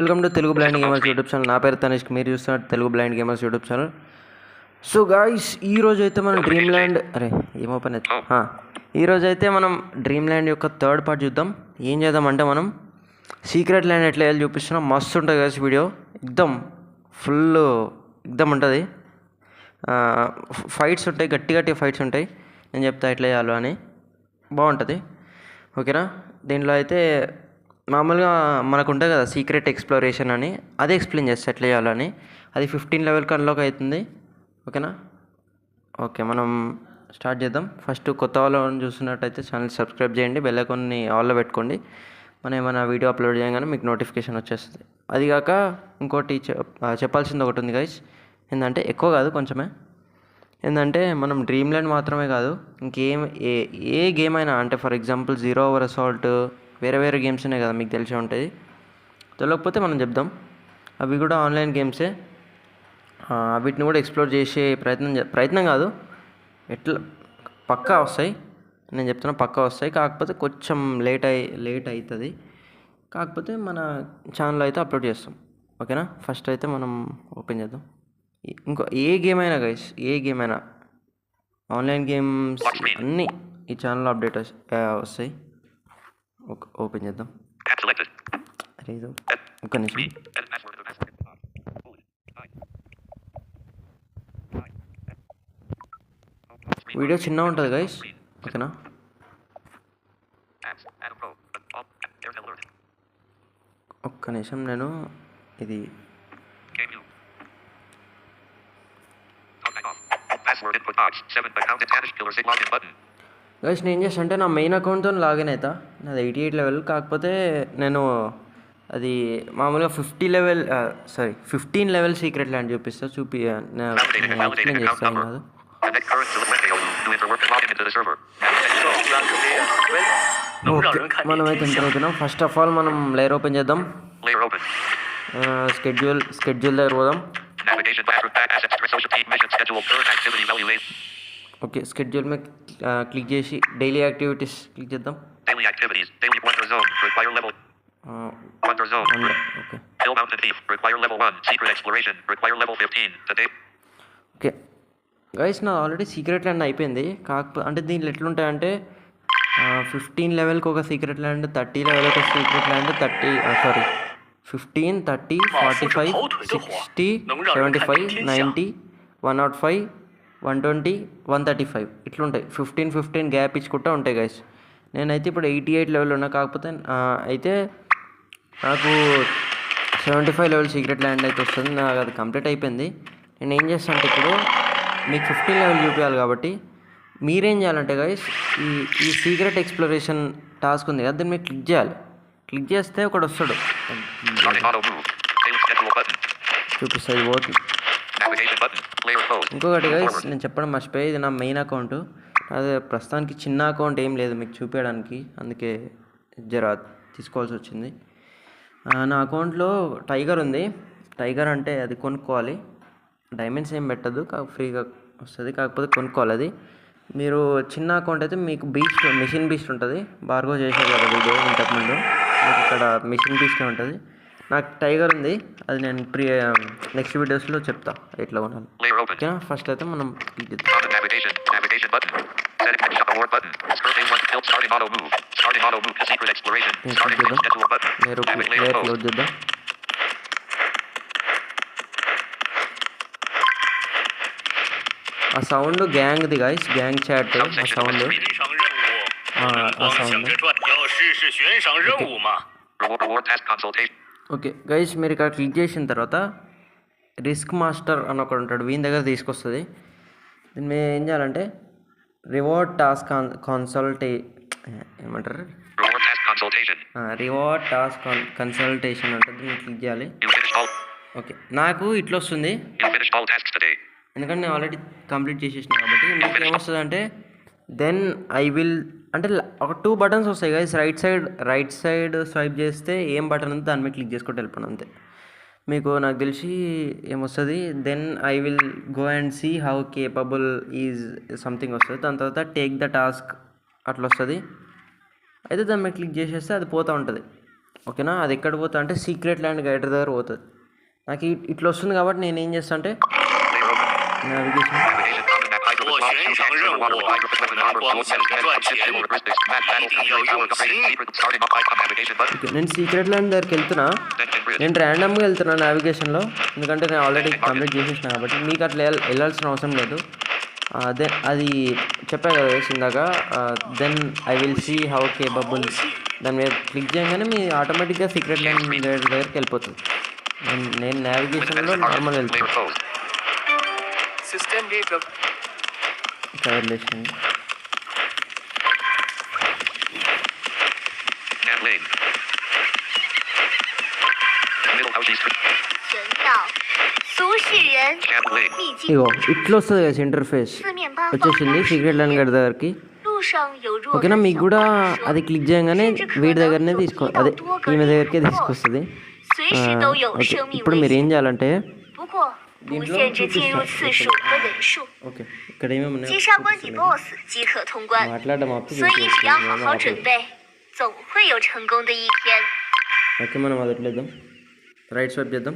Welcome to Telugu blind gamers YouTube channel. నా పేరు తనిష్క్, మీరు చూస్తున్నారు Telugu blind gamers YouTube channel. So guys, ఈరోజు అయితే మనం డ్రీమ్ ల్యాండ్ ఈరోజు అయితే మనం డ్రీమ్ ల్యాండ్ యొక్క థర్డ్ పార్ట్ చూద్దాం. ఏం చేద్దామంటే మనం సీక్రెట్ ల్యాండ్ ఎట్లా వేయాలి చూపిస్తున్నాం. మస్తు ఉంటుంది గాయ్స్ వీడియో, ఫుల్ ఉంటుంది. ఫైట్స్ ఉంటాయి, గట్టి ఫైట్స్ ఉంటాయి. నేను చెప్తా ఎట్లా చేయాలో అని, బాగుంటుంది. ఓకేనా? దీంట్లో అయితే మామూలుగా మనకు ఉంటుంది కదా సీక్రెట్ ఎక్స్ప్లోరేషన్ అని, అదే ఎక్స్ప్లెయిన్ చేస్తా ఎట్లా చేయాలని. అది 15 లెవెల్కి అన్లాక్ అవుతుంది. ఓకేనా? ఓకే, మనం స్టార్ట్ చేద్దాం. ఫస్ట్ కొత్త వాళ్ళని చూస్తున్నట్టయితే ఛానల్ సబ్స్క్రైబ్ చేయండి, బెల్ ఐకాన్ని ఆల్లో పెట్టుకోండి. మనం ఏమైనా వీడియో అప్లోడ్ చేయగానే మీకు నోటిఫికేషన్ వచ్చేస్తుంది. అది కాక ఇంకోటి చెప్పాల్సింది ఒకటి ఉంది గైస్. ఏంటంటే ఎక్కువ కాదు, కొంచెమే. ఏంటంటే మనం డ్రీమ్ ల్యాండ్ మాత్రమే కాదు, ఇంకేం ఏ గేమ్ అయినా, అంటే ఫర్ ఎగ్జాంపుల్ 0 Hour Assault, వేరే గేమ్స్ ఉన్నాయి కదా, మీకు తెలిసే ఉంటుంది. తెలియకపోతే మనం చెప్దాం. అవి కూడా ఆన్లైన్ గేమ్సే. వీటిని కూడా ఎక్స్ప్లోర్ చేసే ప్రయత్నం కాదు, ఎట్లా పక్కా వస్తాయి. నేను చెప్తున్నా పక్కా వస్తాయి, కాకపోతే కొంచెం లేట్ అవుతుంది. కాకపోతే మన ఛానల్లో అయితే అప్లోడ్ చేస్తాం. ఓకేనా? ఫస్ట్ అయితే మనం ఓపెన్ చేద్దాం. ఇంకో ఏ గేమ్ అయినా గైస్, ఏ గేమ్ అయినా, ఆన్లైన్ గేమ్స్ అన్నీ ఈ ఛానల్లో అప్డేట్ వస్తాయి. ఓపెన్ చేద్దాం. అరే ఇది ఒక్క నిమిషం. వీడియో చిన్నగా ఉంటుంది గైస్. ఓకేనా? ఒక్క నిమిషం, నేను ఇది గైస్, నేను ఏం చేస్తా అంటే నా మెయిన్ అకౌంట్తో లాగిన్ అవుతా. నాది 88 లెవెల్. కాకపోతే నేను అది మామూలుగా 15 లెవెల్ సీక్రెట్ ల్యాండ్ చూపిస్తా. ఎక్స్ప్లెయిన్ చేస్తాను కాదు. ఓకే, మనం అయితే ఎంటర్ అవుతున్నాం. ఫస్ట్ ఆఫ్ ఆల్ మనం లేయర్ ఓపెన్ చేద్దాం. స్కెడ్యూల్ దగ్గర పోదాం. ఓకే, స్కెడ్యూల్ మీద క్లిక్ చేసి డైలీ యాక్టివిటీస్ క్లిక్ చేద్దాం. ఓకే గైస్, నా ఆల్రెడీ సీక్రెట్ ల్యాండ్ అయిపోయింది. కాకపోతే అంటే దీంట్లో ఎట్లుంటాయంటే 15 లెవెల్కి ఒక సీక్రెట్ ల్యాండ్, 30 లెవెల్కి ఒక సీక్రెట్ ల్యాండ్, 15, 30, 45, 60, 75, 90, 105, 120, 135 ఇట్లుంటాయి. 15 గ్యాప్ ఇచ్చుకుంటూ ఉంటాయి గైస్. నేనైతే ఇప్పుడు 88 లెవెల్ ఉన్నా. కాకపోతే అయితే నాకు 75 లెవెల్ సీక్రెట్ ల్యాండ్ అయితే వస్తుంది. నాకు అది కంప్లీట్ అయిపోయింది. నేను ఏం చేస్తాను అంటే ఇప్పుడు మీకు 15 లెవెల్ చూపించాలి కాబట్టి మీరేం చేయాలంటే గైస్, ఈ సీక్రెట్ ఎక్స్ప్లోరేషన్ టాస్క్ ఉంది కదా, దీన్ని మీరు క్లిక్ చేయాలి. క్లిక్ చేస్తే ఒకటి వస్తాడు, చూపిస్తుంది పోతుంది. ఇంకొకటి గైస్, నేను చెప్పడం మర్చిపోయి, ఇది నా మెయిన్ అకౌంట్. అదే ప్రస్తుతానికి చిన్న అకౌంట్ ఏం లేదు మీకు చూపించడానికి, అందుకే తీసుకోవాల్సి వచ్చింది. నా అకౌంట్లో టైగర్ ఉంది. టైగర్ అంటే అది కొనుక్కోవాలి, డైమండ్స్ ఏం పెట్టదు, ఫ్రీగా వస్తుంది. కాకపోతే కొనుక్కోవాలి అది. మీరు చిన్న అకౌంట్ అయితే మీకు మిషన్ బీస్ట్ ఉంటుంది. బార్గో చేశారు కదా వీడియో ఇంతకుముందు, మీకు ఇక్కడ మిషన్ బీస్టే ఉంటుంది. నాకు టైగర్ ఉంది, అది నేను నెక్స్ట్ వీడియోస్లో చెప్తా ఎట్లా కొనాలి. ఓకేనా? ఫస్ట్ అయితే మనం క్లోజ్ చేద్దాం. ఆ సౌండ్ గ్యాంగ్ది గైస్, గ్యాంగ్ చాట్ ఆ సౌండ్. ఓకే గైస్, మీరు ఇక్కడ క్లిక్ చేసిన తర్వాత రిస్క్ మాస్టర్ అని ఒకటి ఉంటాడు, వీని దగ్గర తీసుకొస్తుంది. దీన్ని ఏం చేయాలంటే రివార్డ్ టాస్క్ ఏమంటారు, రివార్డ్ టాస్క్ కన్సల్టేషన్ ఉంటుంది. దీన్ని క్లిక్ చేయాలి. ఓకే, నాకు ఇట్లా వస్తుంది ఎందుకంటే నేను ఆల్రెడీ కంప్లీట్ చేసేసిన కాబట్టి. మీకు ఏమొస్తుంది అంటే దెన్ ఐ విల్ అంటే ఒక 2 బటన్స్ వస్తాయి గైస్. రైట్ సైడ్ స్వైప్ చేస్తే ఏం బటన్ ఉంది దాని మీద క్లిక్ చేసుకుంటూ వెళ్ళిపోండి అంతే. మీకు నాకు తెలిసి ఏమొస్తుంది, then I will go and see how capable is something వస్తుంది. దాని తర్వాత టేక్ ద టాస్క్ అట్లా వస్తుంది. అయితే దాన్ని మీద క్లిక్ చేసేస్తే అది పోతూ ఉంటుంది. ఓకేనా. అది ఎక్కడ పోతుంది అంటే సీక్రెట్ ల్యాండ్ గైడర్ దగ్గర పోతుంది. నాకు ఇట్లా వస్తుంది కాబట్టి నేను ఏం చేస్తాను అంటే నావిగేషన్ నేను సీక్రెట్ ల్యాండ్ దగ్గరికి వెళ్తున్నా. నేను ర్యాండమ్గా వెళ్తున్నా నావిగేషన్లో, ఎందుకంటే నేను ఆల్రెడీ కంప్లీట్ చేసేసిన కాబట్టి. మీకు అట్లా వెళ్ళాల్సిన అవసరం లేదు. దెన్ అది చెప్పా కదా ఇందాక, then I will see how capable, దాని మీద క్లిక్ చేయగానే మీ ఆటోమేటిక్గా సీక్రెట్ ల్యాండ్ దగ్గరికి వెళ్ళిపోతుంది. నేను నావిగేషన్లో నార్మల్ వెళ్తాను. కవర్లేషన్ ఇగో ఇట్లా వస్తుంది కదా ఇంటర్ఫేస్, వచ్చేసింది సీక్రెట్ ల్యాండ్ గైడర్ దగ్గరికి. ఓకేనా. మీకు కూడా అది క్లిక్ చేయగానే వీడి దగ్గరనే అదే ఈమె దగ్గరికే తీసుకొస్తుంది. ఓకే, ఇప్పుడు మీరు ఏం చేయాలంటే ఓకే ఇక్కడ ఏమేమి మాట్లాడడం ఓకే, మనం వదిలేద్దాం. రైట్ స్వైప్ చేద్దాం.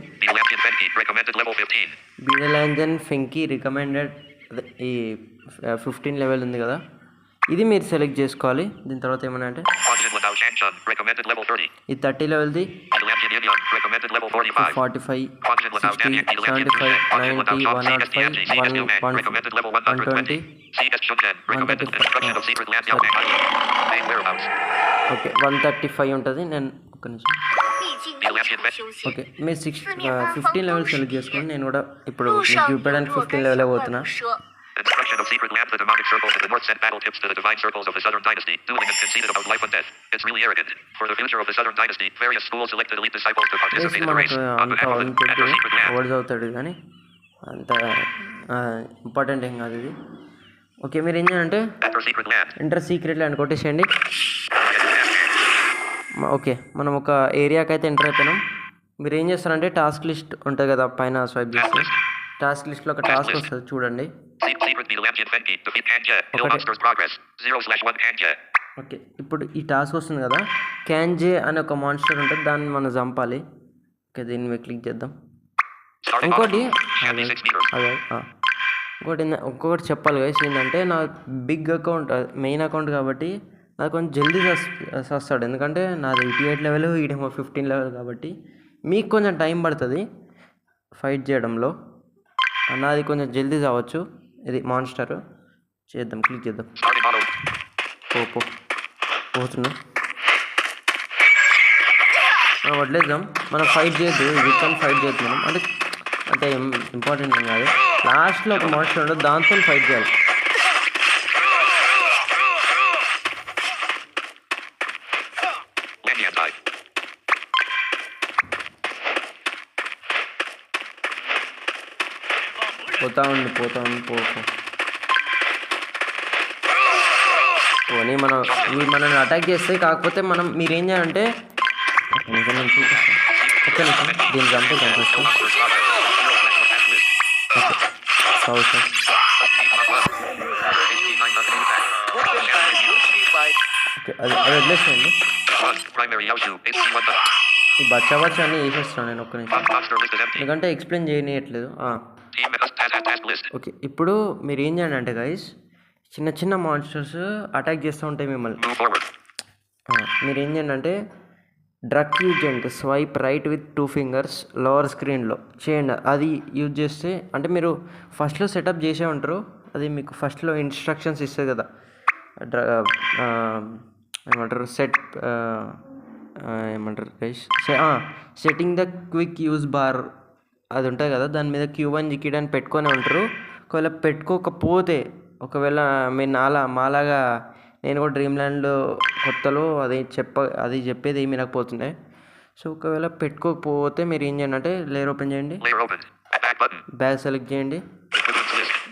బీడలాంజన్ ఫెంకీ రికమెండెడ్ ఈ 15 లెవెల్ ఉంది కదా, ఇది మీరు సెలెక్ట్ చేసుకోవాలి. దీని తర్వాత ఏమన్నా అంటే ఇది 30 లెవెల్ది 45 60 75 90 105 120 ఓకే 135 ఉంటుంది. నేను ఒక్క నిమిషం. ఓకే, మీరు 15 లెవెల్ సెలెక్ట్ చేసుకోండి. నేను కూడా ఇప్పుడు మీకు చూపించడానికి 15 లెవెల్ పోతున్నా. Destruction of secret lamp, the demonic circles in the north sent battle tips to the divine circles of the Southern Dynasty, dueling and conceited about life and death. It's really arrogant. For the future of the Southern Dynasty, various schools selected elite disciples to participate in the race. అంత words అవుతాడు కానీ అంత important ఏం కాదు ఇది. Okay, మీరు ఏం చేయాలంటే ఎంటర్ సీక్రెట్ ల్యాండ్ కొట్టేసేయండి. ఓకే, మనం ఒక ఏరియాకి అయితే ఎంటర్ అయిపోయినాం. మీరు ఏం చేస్తారంటే టాస్క్ లిస్ట్ ఉంటుంది కదా, పైన స్వైప్ చేస్తే టాస్క్ లిస్ట్లో ఒక టాస్క్ వస్తుంది చూడండి. ఓకే, ఇప్పుడు ఈ టాస్క్ వస్తుంది కదా, క్యాన్జే అనే ఒక మాన్స్టర్ ఉంటుంది, దాన్ని మనం చంపాలి. ఓకే, దీన్ని మేము క్లిక్ చేద్దాం. ఇంకోటి చెప్పాలి గైస్, ఏంటంటే నా బిగ్ అకౌంట్ మెయిన్ అకౌంట్ కాబట్టి నాకు కొంచెం జల్దీ వస్తాడు, ఎందుకంటే నాది 88 లెవెల్, ఈడేమో 15 లెవెల్ కాబట్టి మీకు కొంచెం టైం పడుతుంది ఫైట్ చేయడంలో. నాది కొంచెం జల్దీ కావచ్చు. ఇది మాన్స్టర్ చేద్దాం, క్లిక్ చేద్దాం. పోతున్నా, వదిలేద్దాం. మనం ఫైట్ చేయొద్దు, వీటితో ఫైట్ చేయొద్దు మనం. అంటే ఇంపార్టెంట్ ఏం కాదు. లాస్ట్లో ఒక మాన్స్టర్ ఉంటుంది, దాంతో ఫైట్ చేయాలి. పోతా ఉండి పోనీ మనల్ని అటాక్ చేస్తే. కాకపోతే మీరు ఏం చేయాలంటే ఒక్క నిమిషం దీన్ని చంపుతాం ఫస్ట్. అది వదిలేసేయండి. ఈ బచ్చా అని వేసేస్తున్నాను నేను ఒక్క నిమిషం, ఎందుకంటే ఎక్స్ప్లెయిన్ చేయనియట్లేదు. ఓకే, ఇప్పుడు మీరు ఏం చేయండి అంటే గైస్, చిన్న మాన్స్టర్స్ అటాక్ చేస్తూ ఉంటాయి మిమ్మల్ని. మీరు ఏం చేయండి అంటే డ్రగ్ యూజెంట్ swipe right with 2 fingers lower స్క్రీన్లో చేయండి. అది యూజ్ చేస్తే అంటే మీరు ఫస్ట్లో సెటప్ చేసే ఉంటారు, అది మీకు ఫస్ట్లో ఇన్స్ట్రక్షన్స్ ఇస్తుంది కదా, ఏమంటారు ఏమంటారు guys, setting the quick use bar అది ఉంటుంది కదా, దాని మీద Q1 జికిడ్ అని పెట్టుకొని ఉంటారు. ఒకవేళ పెట్టుకోకపోతే, ఒకవేళ మీరు మాలాగా నేను కూడా డ్రీమ్ ల్యాండ్ కొత్తలో అది చెప్పేది ఏమి వినకపోతుండే. సో ఒకవేళ పెట్టుకోకపోతే మీరు ఏం చేయండి అంటే లేయర్ ఓపెన్ చేయండి, బ్యాగ్ సెలెక్ట్ చేయండి.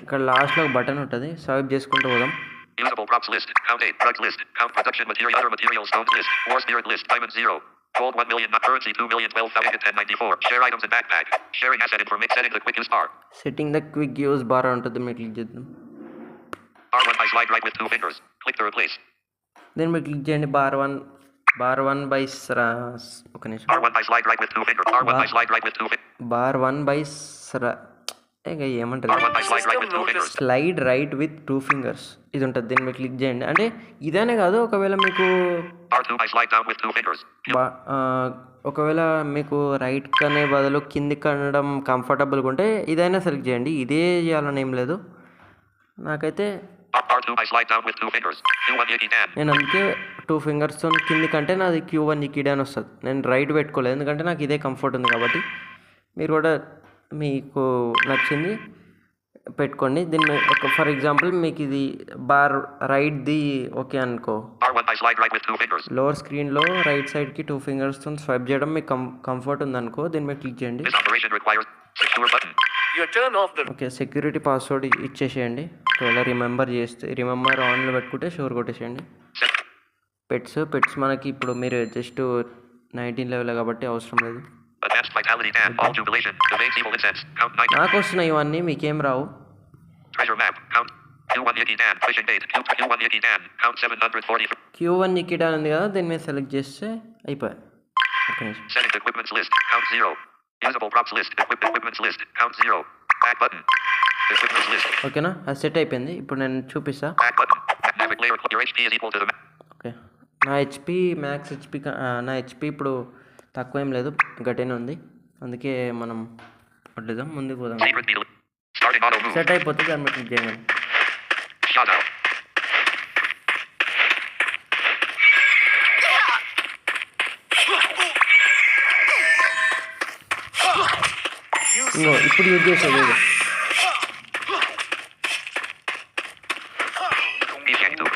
ఇక్కడ లాస్ట్లో ఒక బటన్ ఉంటుంది, స్వైప్ చేసుకుంటూ పోదాం. Usable props list, count 8, drugs list, count production material, other materials, stone list, war spirit list, diamond 0, gold 1 million, not currency 2,012,1094, share items and backpack, sharing asset information, setting the quick use bar. Setting the quick use bar ఉంటుంది, మీరు click చేద్దాం. R1 I slide right with 2 fingers, click to replace. Then మీరు click చేయండి bar 1 bar 1 by ఒక నిమిషం. R1 by slide right with 2 fingers. R1 by slide right with 2 fingers. Bar 1 by ఇక ఏమంటారు, R1 by slide right with 2 fingers. Slide right with 2 fingers ఇది ఉంటుంది. దీన్ని మీరు క్లిక్ చేయండి. అంటే ఇదనే కాదు, ఒకవేళ మీకు R2 by slide down with 2 fingers. ఒకవేళ మీకు రైట్ కనే బదులు కిందికి అనడం కంఫర్టబుల్గా ఉంటే ఇదైనా సెలెక్ట్ చేయండి. ఇదే చేయాలని ఏం లేదు. నాకైతే R2 by slide down with 2 fingers. Q1 Yiki Dan. నేను అందుకే 2 ఫింగర్స్తో కింది కంటే నాది Q1 Yiki Dan వస్తుంది. నేను రైట్ పెట్టుకోలేదు ఎందుకంటే నాకు ఇదే కంఫర్ట్ ఉంది కాబట్టి. మీరు కూడా మీకు నచ్చింది పెట్టుకోండి. దీన్ని ఒక ఫర్ ఎగ్జాంపుల్ మీకు ఇది బార్ రైట్ది ఓకే అనుకో, R1 by slide right with 2 fingers. Lower స్క్రీన్లో రైట్ సైడ్కి 2 ఫింగర్స్తో స్వైప్ చేయడం మీకు కంఫర్ట్ ఉందనుకో, దీని మీద క్లిక్ చేయండి. This operation requires secure button. You turn off the okay, security password ఇచ్చేసేయండి. ఒకవేళ రిమెంబర్ ఆన్లో పెట్టుకుంటే షూర్ కొట్టేసేయండి. Set. పెట్స్ మనకి ఇప్పుడు మీరు జస్ట్ 19 లెవెల్ కాబట్టి అవసరం లేదు. Advanced vitality Dan. All jubilation. Domains evil incense. Count 9. నాకు వస్తున్నాయి ఇవన్నీ, మీకేం రావు. Treasure map. Count. Q1 Yiki Dan. Fishing date. Q1 Yiki Dan. Count 740. Q1 Yiki Dan ఉంది కదా, దీని మీద సెలెక్ట్ చేస్తే అయిపోయాయి. ఒక నిమిషం. Settings equipments list. Count 0. Usable props list. Equipments list. Count 0. Back button. Equipments list. ఓకేనా, అది సెట్ అయిపోయింది. ఇప్పుడు నేను చూపిస్తా. Back button. Dynamic layer. Your HP is equal to the map. Okay, నా హెచ్పి మ్యాక్స్ హెచ్పి నా హెచ్పి ఇప్పుడు తక్కువ ఏం లేదు, గట్టిగానే ఉంది. అందుకే మనం వడ్డిద్దాం, ముందుకు పోదాం. Secret needle. Starting auto move. Set అయిపోతుంది, దాన్ని బట్టి క్లిక్ చేయండి. Shut out. ఇంకో ఇప్పుడు యూజ్ చేసేది ఇది. Beefcake 2.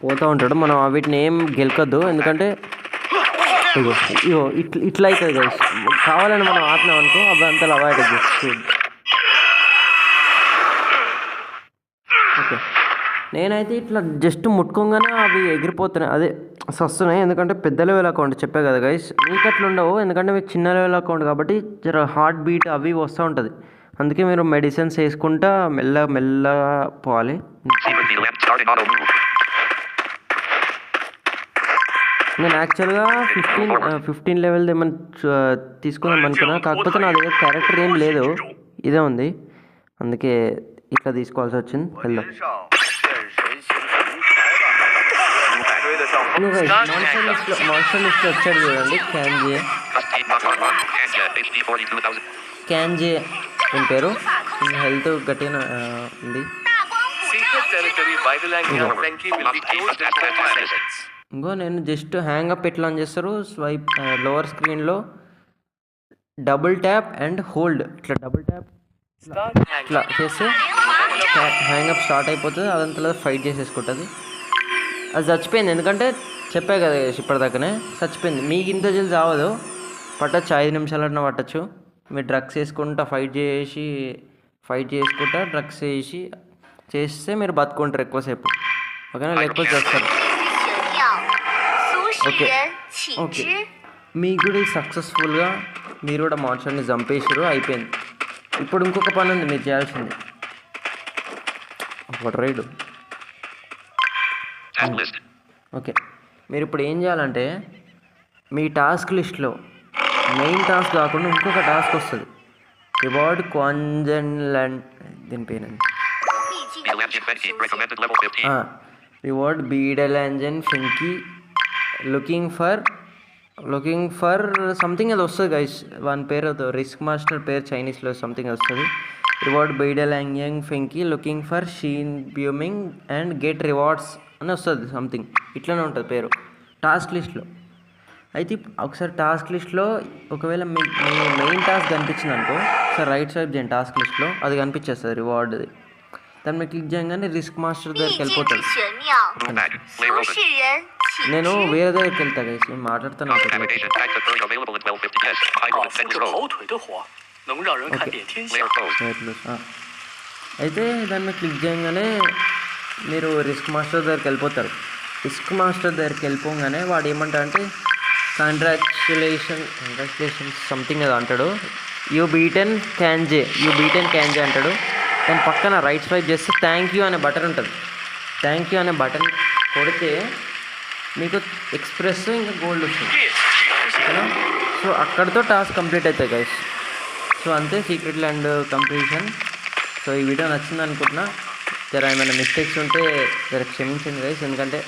పోతూ ఉంటాడు, మనం వీటిని ఏం గెలకద్దు ఎందుకంటే ఇగో ఇట్లా అవుతుంది గైస్. కావాలని మనం ఆపినాం అనుకో అవి అంతా అవాయిడ్ అవుతుంది. ఓకే, నేనైతే ఇట్లా జస్ట్ ముట్టుకోగానే అవి ఎగిరిపోతున్నాయి, అదే వస్తున్నాయి. ఎందుకంటే పెద్ద లెవెల్ అకౌంట్ చెప్పే కదా గైస్, మీకు అట్లా ఉండవు ఎందుకంటే మీకు చిన్న లెవెల్ అకౌంట్ కాబట్టి జర హార్ట్ బీట్ అవి వస్తూ ఉంటుంది. అందుకే మీరు మెడిసిన్స్ వేసుకుంటా మెల్లగా పోవాలి. Secret needle and starting auto move. నేను యాక్చువల్గా 15 లెవెల్ ఏమైనా తీసుకుందాం అనుకున్నా, కాకపోతే నా దగ్గర క్యారెక్టర్ ఏం లేదు, ఇదే ఉంది. అందుకే ఇట్లా తీసుకోవాల్సి వచ్చింది. వెళ్దాం. మాన్స్టర్ లిస్ట్లో వచ్చాడు చూడండి, క్యాన్జే. Custody not on 1. Kanja. HP 42,000. క్యాన్జే అని పేరు. హెల్త్ గట్టిగా ఉంది. secret territory by the language of Frankie will be closed in 20 seconds. ఇంకో నేను జస్ట్ హ్యాంగ్ అప్ ఎట్లా అని చేస్తారు, స్వైప్ లోవర్ స్క్రీన్లో డబుల్ ట్యాప్ అండ్ హోల్డ్, ఇట్లా డబుల్ ట్యాప్ Start hang. ఇట్లా చేస్తే హ్యాంగప్ స్టార్ట్ అయిపోతుంది. అదంతా ఫైట్ చేసేసుకుంటుంది. అది చచ్చిపోయింది ఎందుకంటే చెప్పా కదా ఇప్పటిదాకానే చచ్చిపోయింది. మీకు ఇంత జల్ది చావదు, పట్టచ్చు 5 నిమిషాలన్నా పట్టచ్చు. మీరు డ్రగ్స్ వేసుకుంటా ఫైట్ చేసుకుంటా డ్రగ్స్ చేస్తే మీరు బతుకుంటారు ఎక్కువసేపు, ఓకేనా? లేకపోతే చేస్తారు. ఓకే ఓకే, మీకు కూడా సక్సెస్ఫుల్గా మీరు కూడా మాన్స్టర్ని చంపేసారు, అయిపోయింది. ఇప్పుడు ఇంకొక పని ఉంది మీరు చేయాల్సింది, ఒక రైడు. Task list. ఓకే, మీరు ఇప్పుడు ఏం చేయాలంటే మీ టాస్క్ లిస్ట్లో మెయిన్ టాస్క్ కాకుండా ఇంకొక టాస్క్ వస్తుంది, రివార్డ్ క్వాంజన్లాండ్, దీని పేరండి Beetle Engine Fenki. Recommended level 15. Reward బీడల్ ఎంజన్ ఫింకీ లుకింగ్ ఫర్ సంథింగ్ అది వస్తుంది గైస్, వాని పేరు రిస్క్ మాస్టర్ పేరు చైనీస్లో సంథింగ్ వస్తుంది. రివార్డ్ బీడల్ ఎంజన్ ఫింకీ లుకింగ్ ఫర్ షీన్ బ్యూమింగ్ అండ్ గెట్ రివార్డ్స్ అని వస్తుంది, సంథింగ్ ఇట్లనే ఉంటుంది పేరు టాస్క్ లిస్ట్లో. అయితే ఒకసారి టాస్క్ లిస్ట్లో ఒకవేళ మీ మెయిన్ టాస్క్ కనిపించింది అనుకో, ఒకసారి రైట్ సైడ్ చేయండి టాస్క్ లిస్ట్లో, అది కనిపించేస్తుంది రివార్డ్ది. దాన్ని మీరు క్లిక్ చేయగానే రిస్క్ మాస్టర్ దగ్గరికి వెళ్ళిపోతుంది. Move back. Layer open. నేను వేరే దగ్గరికి వెళ్తా గైస్, నేను మాట్లాడుతాను. Navigation. Tag the curry available in 1250. Yes. High 老 roll 夫 10 这 roll. 跑腿的活，能让人看遍天 Layer 下。 closed. అయితే దాన్ని క్లిక్ చేయగానే మీరు రిస్క్ మాస్టర్ దగ్గరికి వెళ్ళిపోతారు. రిస్క్ మాస్టర్ దగ్గరికి వెళ్ళిపోగానే వాడు ఏమంటా అంటే కంగ్రాచులేషన్స్ సంథింగ్ అది అంటాడు. యూ బీటెన్ క్యాన్జే అంటాడు. దాని పక్కన రైట్ స్వైప్ చేస్తే థ్యాంక్ యూ అనే బటన్ ఉంటుంది. థ్యాంక్ యూ అనే బటన్ కొడితే మీకు ఎక్స్ప్రెస్ ఇంకా గోల్డ్ వస్తుంది ఓకేనా. సో అక్కడితో టాస్క్ కంప్లీట్ అవుతాయి గైస్. సో అంతే సీక్రెట్ ల్యాండ్ కంప్లీషన్. సో ఈ వీడియో నచ్చింది అనుకుంటున్నా. జర ఏమైనా మిస్టేక్స్ ఉంటే జర క్షమించండి గైస్, ఎందుకంటే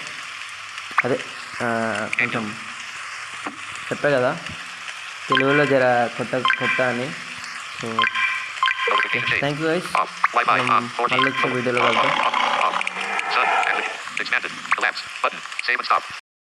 అదే కొంచెం చెప్పే కదా తెలుగులో జర కొత్త అని. So Notification shade. Thank you guys. Off. Wi-Fi on. 14. మళ్ళీ వచ్చే వీడియోలో కలుద్దాం. Sun. Expanded. Collapse. Button. Save and stop.